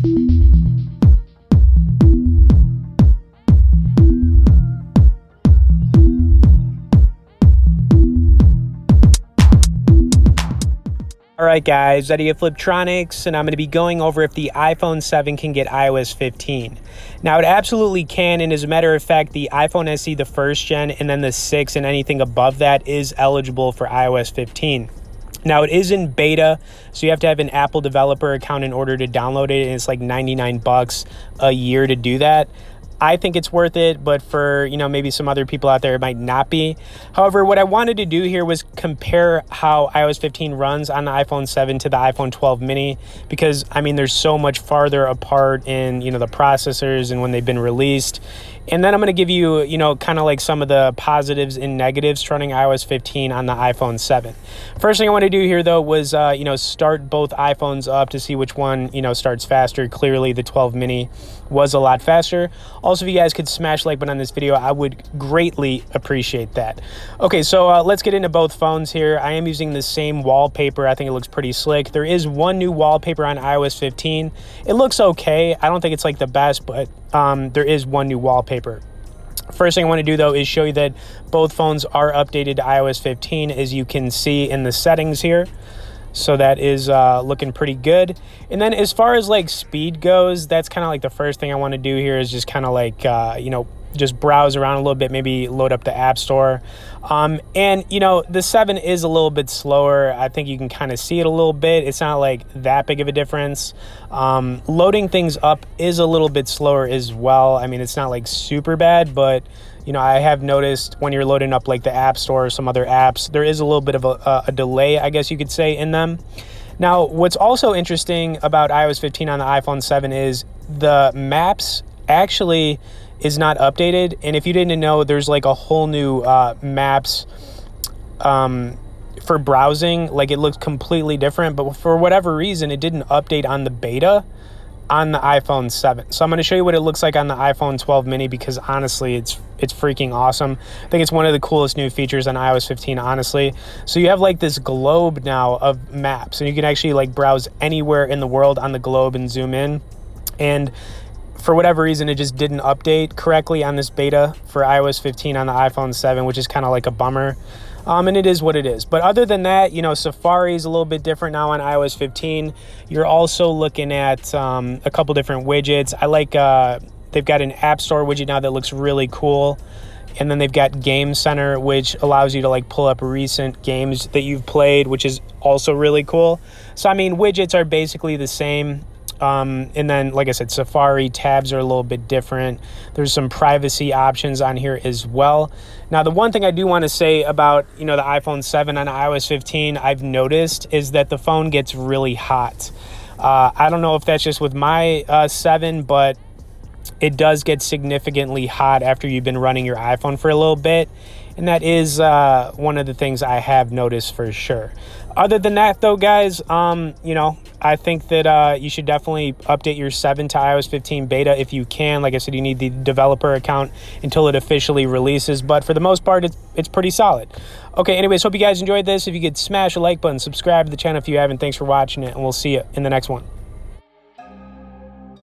Alright guys, Eddie of Fliptroniks, and I'm going to be going over if the iPhone 7 can get iOS 15. Now it absolutely can, and as a matter of fact, the iPhone SE, the first gen, and then the 6 and anything above that is eligible for iOS 15. Now it is in beta, so you have to have an Apple developer account in order to download it, and it's like 99 bucks a year to do that. I think it's worth it, but for, maybe some other people out there, it might not be. However, what I wanted to do here was compare how iOS 15 runs on the iPhone 7 to the iPhone 12 mini, because, they're so much farther apart in, the processors and when they've been released. And then I'm going to give you, kind of like some of the positives and negatives running iOS 15 on the iPhone 7. First thing I want to do here, though, was, start both iPhones up to see which one, starts faster. Clearly, the 12 mini was a lot faster. Also, if you guys could smash the like button on this video, I would greatly appreciate that. Okay, so let's get into both phones here. I am using the same wallpaper. I think it looks pretty slick. There is one new wallpaper on iOS 15. It looks okay. I don't think it's like the best, but there is one new wallpaper. First thing I want to do, though, is show you that both phones are updated to iOS 15, as you can see in the settings here. So that is looking pretty good. And then as far as like speed goes, that's kind of like the first thing I want to do here is just kind of like, just browse around a little bit, maybe load up the App Store. And, the 7 is a little bit slower. I think you can kind of see it a little bit. It's not like that big of a difference. Loading things up is a little bit slower as well. It's not like super bad, but I have noticed when you're loading up like the App Store or some other apps, there is a little bit of a delay, I guess you could say, in them. Now, what's also interesting about iOS 15 on the iPhone 7 is the maps actually is not updated. And if you didn't know, there's like a whole new maps for browsing. Like, it looks completely different, but for whatever reason, it didn't update on the beta on the iPhone 7. So I'm going to show you what it looks like on the iPhone 12 mini, because honestly, it's freaking awesome. I think it's one of the coolest new features on iOS 15, honestly. So you have like this globe now of maps, and you can actually like browse anywhere in the world on the globe and zoom in. And for whatever reason, it just didn't update correctly on this beta for iOS 15 on the iPhone 7, which is kind of like a bummer. And it is what it is. But other than that, Safari is a little bit different now on iOS 15. You're also looking at a couple different widgets. I like, they've got an App Store widget now that looks really cool. And then they've got Game Center, which allows you to like pull up recent games that you've played, which is also really cool. So, widgets are basically the same. And then, like I said, Safari tabs are a little bit different. There's some privacy options on here as well. Now, the one thing I do want to say about, the iPhone 7 on iOS 15, I've noticed is that the phone gets really hot. I don't know if that's just with my 7, but it does get significantly hot after you've been running your iPhone for a little bit. And that is one of the things I have noticed for sure. Other than that, though, guys, I think that you should definitely update your 7 to iOS 15 beta if you can. Like I said, you need the developer account until it officially releases. But for the most part, it's pretty solid. Okay, anyways, hope you guys enjoyed this. If you could smash a like button, subscribe to the channel if you haven't. Thanks for watching it, and we'll see you in the next one.